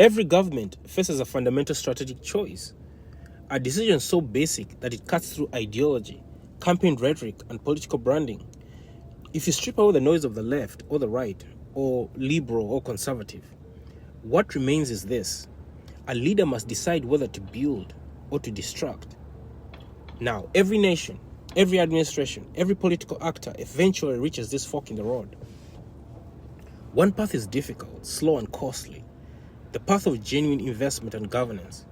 Every government faces a fundamental strategic choice, a decision so basic that it cuts through ideology, campaign rhetoric, and political branding. If you strip away the noise of the left or the right, or liberal or conservative, what remains is this: a leader must decide whether to build or to destruct. Now, every nation, every administration, every political actor eventually reaches this fork in the road. One path is difficult, slow, and costly: the path of genuine investment and governance,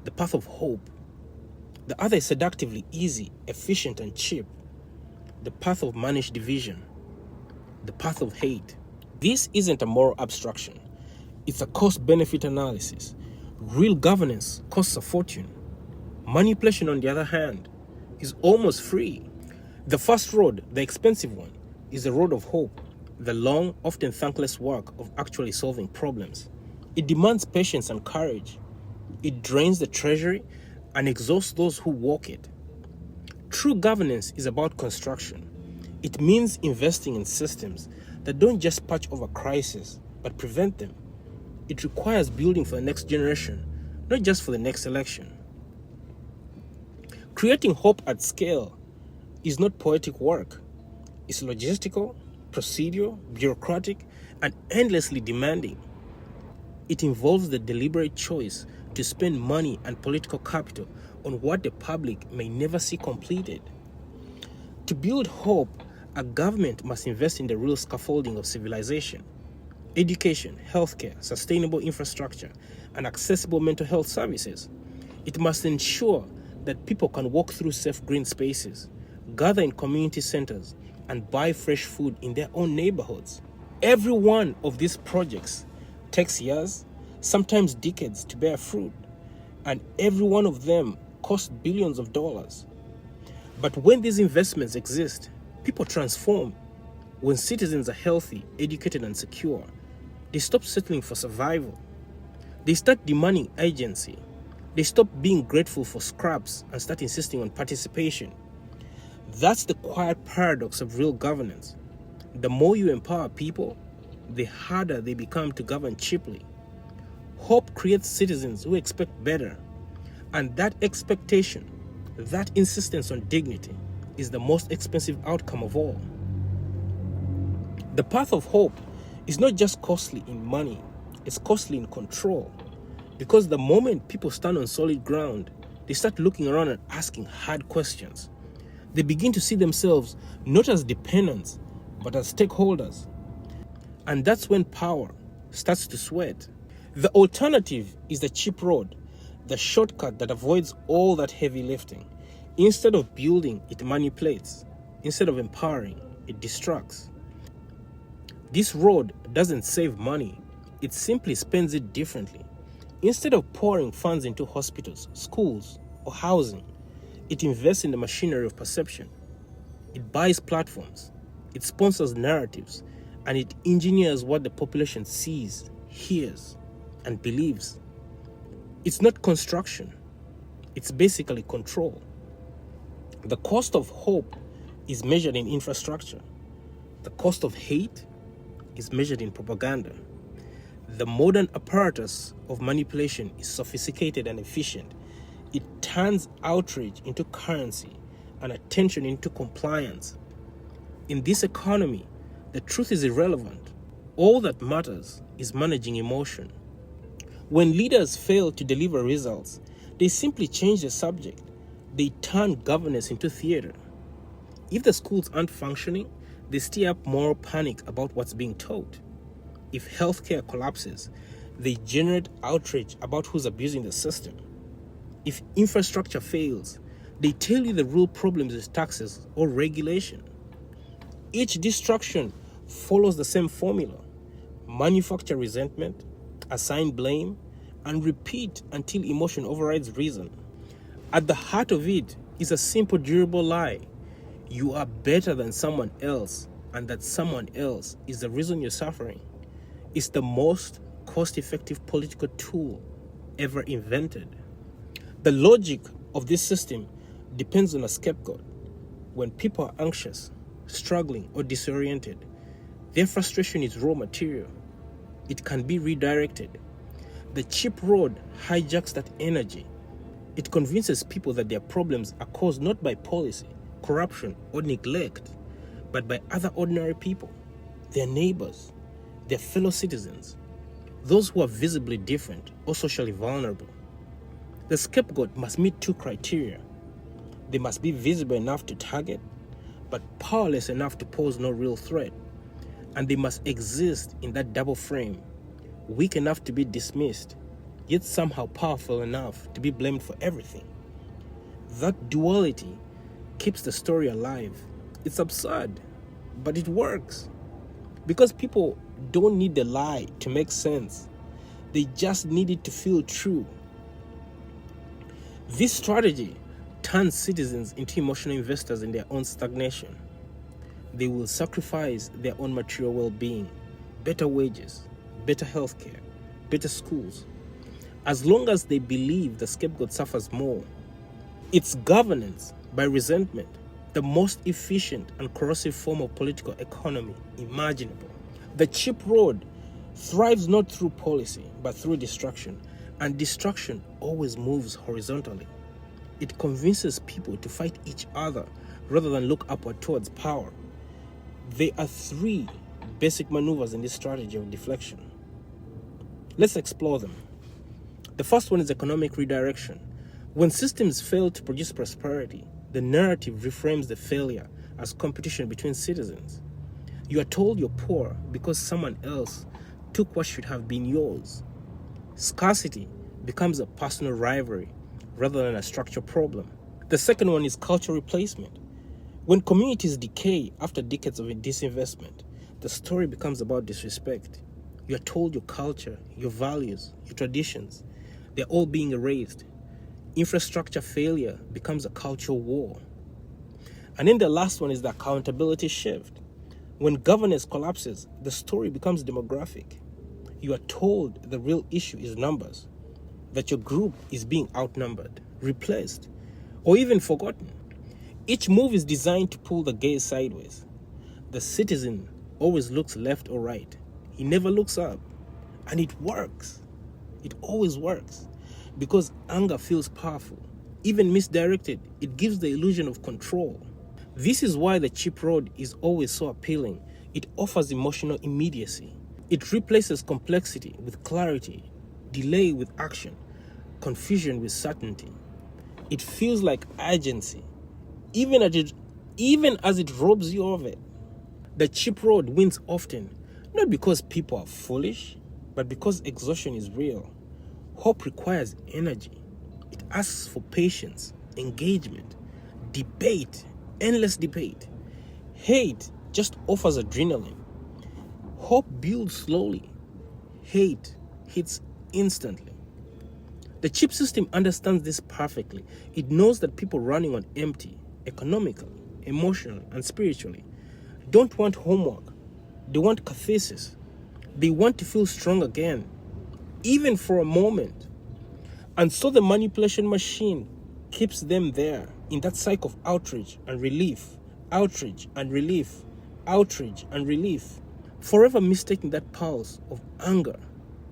the path of hope. The other is seductively easy, efficient, and cheap: the path of managed division, the path of hate. This isn't a moral abstraction. It's a cost-benefit analysis. Real governance costs a fortune. Manipulation, on the other hand, is almost free. The first road, the expensive one, is the road of hope, the long, often thankless work of actually solving problems. It demands patience and courage. It drains the treasury and exhausts those who walk it. True governance is about construction. It means investing in systems that don't just patch over crises, but prevent them. It requires building for the next generation, not just for the next election. Creating hope at scale is not poetic work. It's logistical, procedural, bureaucratic, and endlessly demanding. It involves the deliberate choice to spend money and political capital on what the public may never see completed. To build hope, a government must invest in the real scaffolding of civilization: education, healthcare, sustainable infrastructure, and accessible mental health services. It must ensure that people can walk through safe green spaces, gather in community centers, and buy fresh food in their own neighborhoods. Every one of these projects takes years, sometimes decades, to bear fruit, and every one of them costs billions of dollars. But when these investments exist, people transform. When citizens are healthy, educated, and secure, they stop settling for survival. They start demanding agency. They stop being grateful for scraps and start insisting on participation. That's the quiet paradox of real governance. The more you empower people, the harder they become to govern cheaply. Hope creates citizens who expect better, and that expectation, that insistence on dignity, is the most expensive outcome of all. The path of hope is not just costly in money, it's costly in control. Because the moment people stand on solid ground, they start looking around and asking hard questions. They begin to see themselves not as dependents, but as stakeholders. And that's when power starts to sweat. The alternative is the cheap road, the shortcut that avoids all that heavy lifting. Instead of building, it manipulates. Instead of empowering, it distracts. This road doesn't save money, it simply spends it differently. Instead of pouring funds into hospitals, schools, or housing, it invests in the machinery of perception. It buys platforms, it sponsors narratives, and it engineers what the population sees, hears, and believes. It's not construction, it's basically control. The cost of hope is measured in infrastructure. The cost of hate is measured in propaganda. The modern apparatus of manipulation is sophisticated and efficient. It turns outrage into currency and attention into compliance. In this economy, the truth is irrelevant. All that matters is managing emotion. When leaders fail to deliver results, they simply change the subject. They turn governance into theater. If the schools aren't functioning, they stir up moral panic about what's being taught. If healthcare collapses, they generate outrage about who's abusing the system. If infrastructure fails, they tell you the real problem is taxes or regulation. Each destruction follows the same formula: manufacture resentment, assign blame, and repeat until emotion overrides reason. At the heart of it is a simple, durable lie: you are better than someone else, and that someone else is the reason you're suffering. It's the most cost-effective political tool ever invented. The logic of this system depends on a scapegoat. When people are anxious, struggling, or disoriented, their frustration is raw material. It can be redirected. The cheap road hijacks that energy. It convinces people that their problems are caused not by policy, corruption, or neglect, but by other ordinary people, their neighbors, their fellow citizens, those who are visibly different or socially vulnerable. The scapegoat must meet two criteria. They must be visible enough to target, but powerless enough to pose no real threat. And they must exist in that double frame, weak enough to be dismissed, yet somehow powerful enough to be blamed for everything. That duality keeps the story alive. It's absurd, but it works. Because people don't need the lie to make sense. They just need it to feel true. This strategy turns citizens into emotional investors in their own stagnation. They will sacrifice their own material well-being, better wages, better healthcare, better schools, as long as they believe the scapegoat suffers more. It's governance by resentment, the most efficient and corrosive form of political economy imaginable. The cheap road thrives not through policy, but through destruction, and destruction always moves horizontally. It convinces people to fight each other rather than look upward towards power. There are three basic maneuvers in this strategy of deflection. Let's explore them. The first one is economic redirection. When systems fail to produce prosperity, the narrative reframes the failure as competition between citizens. You are told you're poor because someone else took what should have been yours. Scarcity becomes a personal rivalry rather than a structural problem. The second one is cultural replacement. When communities decay after decades of disinvestment, the story becomes about disrespect. You are told your culture, your values, your traditions, they're all being erased. Infrastructure failure becomes a cultural war. And then the last one is the accountability shift. When governance collapses, the story becomes demographic. You are told the real issue is numbers, that your group is being outnumbered, replaced, or even forgotten. Each move is designed to pull the gaze sideways. The citizen always looks left or right. He never looks up. And it works. It always works. Because anger feels powerful. Even misdirected, it gives the illusion of control. This is why the cheap road is always so appealing. It offers emotional immediacy. It replaces complexity with clarity, delay with action, confusion with certainty. It feels like urgency, even as it robs you of it. The cheap road wins often, not because people are foolish, but because exhaustion is real. Hope requires energy. It asks for patience, engagement, debate, endless debate. Hate just offers adrenaline. Hope builds slowly. Hate hits instantly. The cheap system understands this perfectly. It knows that people running on empty, economically, emotionally, and spiritually, don't want homework. They want catharsis. They want to feel strong again, even for a moment. And so the manipulation machine keeps them there in that cycle of outrage and relief, outrage and relief, outrage and relief, forever mistaking that pulse of anger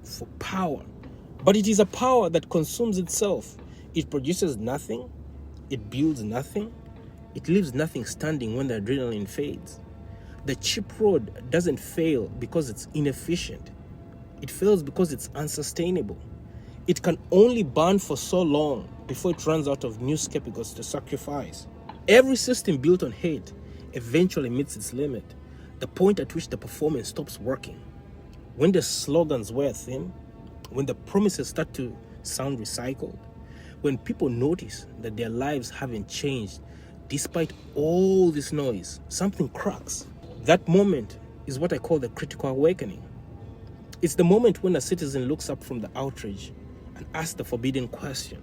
for power. But it is a power that consumes itself. It produces nothing, it builds nothing, it leaves nothing standing when the adrenaline fades. The cheap road doesn't fail because it's inefficient. It fails because it's unsustainable. It can only burn for so long before it runs out of new scapegoats to sacrifice. Every system built on hate eventually meets its limit, the point at which the performance stops working. When the slogans wear thin, when the promises start to sound recycled, when people notice that their lives haven't changed despite all this noise, something cracks. That moment is what I call the critical awakening. It's the moment when a citizen looks up from the outrage and asks the forbidden question: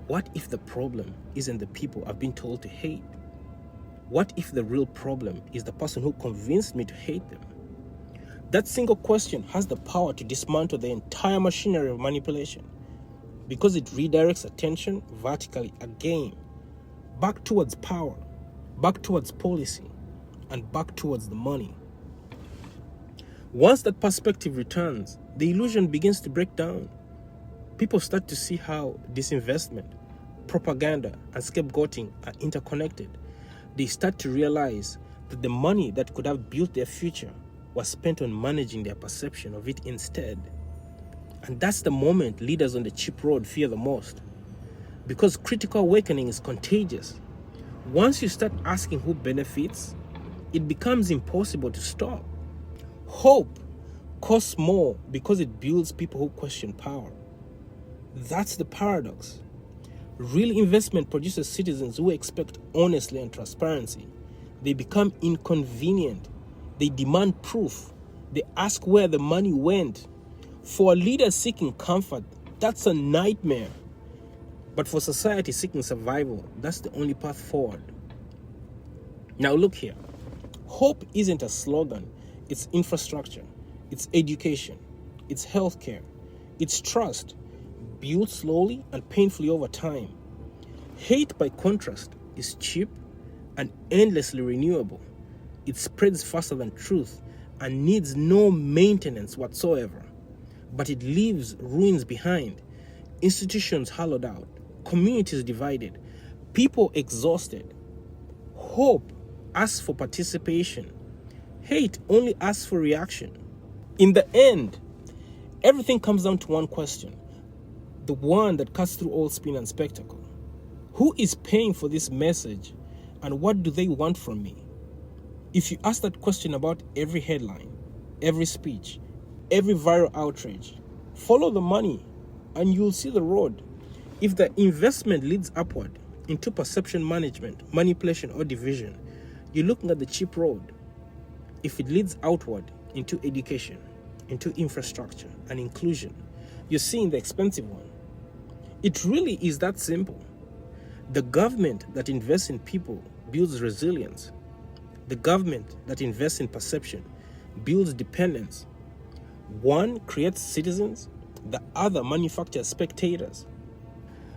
what if the problem isn't the people I've been told to hate? What if the real problem is the person who convinced me to hate them? That single question has the power to dismantle the entire machinery of manipulation, because it redirects attention vertically again, back towards power, back towards policy, and back towards the money. Once that perspective returns, the illusion begins to break down. People start to see how disinvestment, propaganda, and scapegoating are interconnected. They start to realize that the money that could have built their future was spent on managing their perception of it instead. And that's the moment leaders on the cheap road fear the most. Because critical awakening is contagious. Once you start asking who benefits, it becomes impossible to stop. Hope costs more because it builds people who question power. That's the paradox. Real investment produces citizens who expect honesty and transparency. They become inconvenient. They demand proof. They ask where the money went. For a leader seeking comfort, that's a nightmare. But for society seeking survival, that's the only path forward. Now look here. Hope isn't a slogan. It's infrastructure. It's education. It's healthcare. It's trust, built slowly and painfully over time. Hate, by contrast, is cheap and endlessly renewable. It spreads faster than truth and needs no maintenance whatsoever. But it leaves ruins behind, institutions hollowed out, communities divided, people exhausted. Hope asks for participation. Hate only asks for reaction. In the end, everything comes down to one question, the one that cuts through all spin and spectacle. Who is paying for this message, and what do they want from me? If you ask that question about every headline, every speech, every viral outrage, follow the money and you'll see the road. If the investment leads upward into perception management, manipulation, or division, you're looking at the cheap road. If it leads outward into education, into infrastructure and inclusion, you're seeing the expensive one. It really is that simple. The government that invests in people builds resilience. The government that invests in perception builds dependence. One creates citizens, the other manufactures spectators.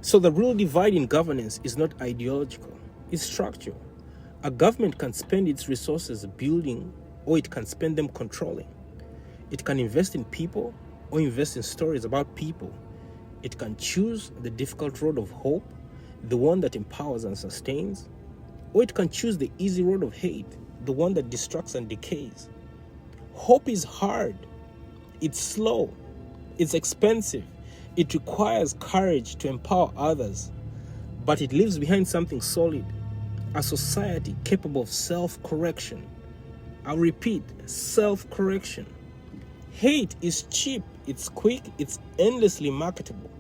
So the real divide in governance is not ideological, it's structural. A government can spend its resources building, or it can spend them controlling. It can invest in people or invest in stories about people. It can choose the difficult road of hope, the one that empowers and sustains, or it can choose the easy road of hate, the one that distracts and decays. Hope is hard. It's slow. It's expensive. It requires courage to empower others. But it leaves behind something solid, a society capable of self-correction. I'll repeat, self-correction. Hate is cheap, it's quick, it's endlessly marketable,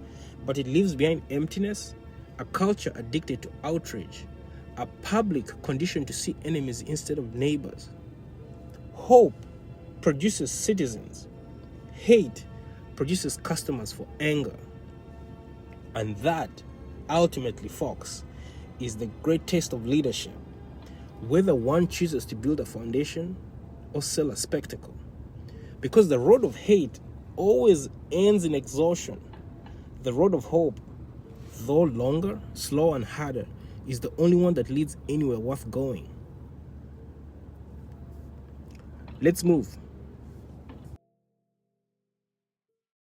but it leaves behind emptiness, a culture addicted to outrage, a public conditioned to see enemies instead of neighbors. Hope produces citizens. Hate produces customers for anger. And that, ultimately, folks, is the great test of leadership. Whether one chooses to build a foundation or sell a spectacle. Because the road of hate always ends in exhaustion. The road of hope, though longer, slower, and harder, is the only one that leads anywhere worth going. Let's move.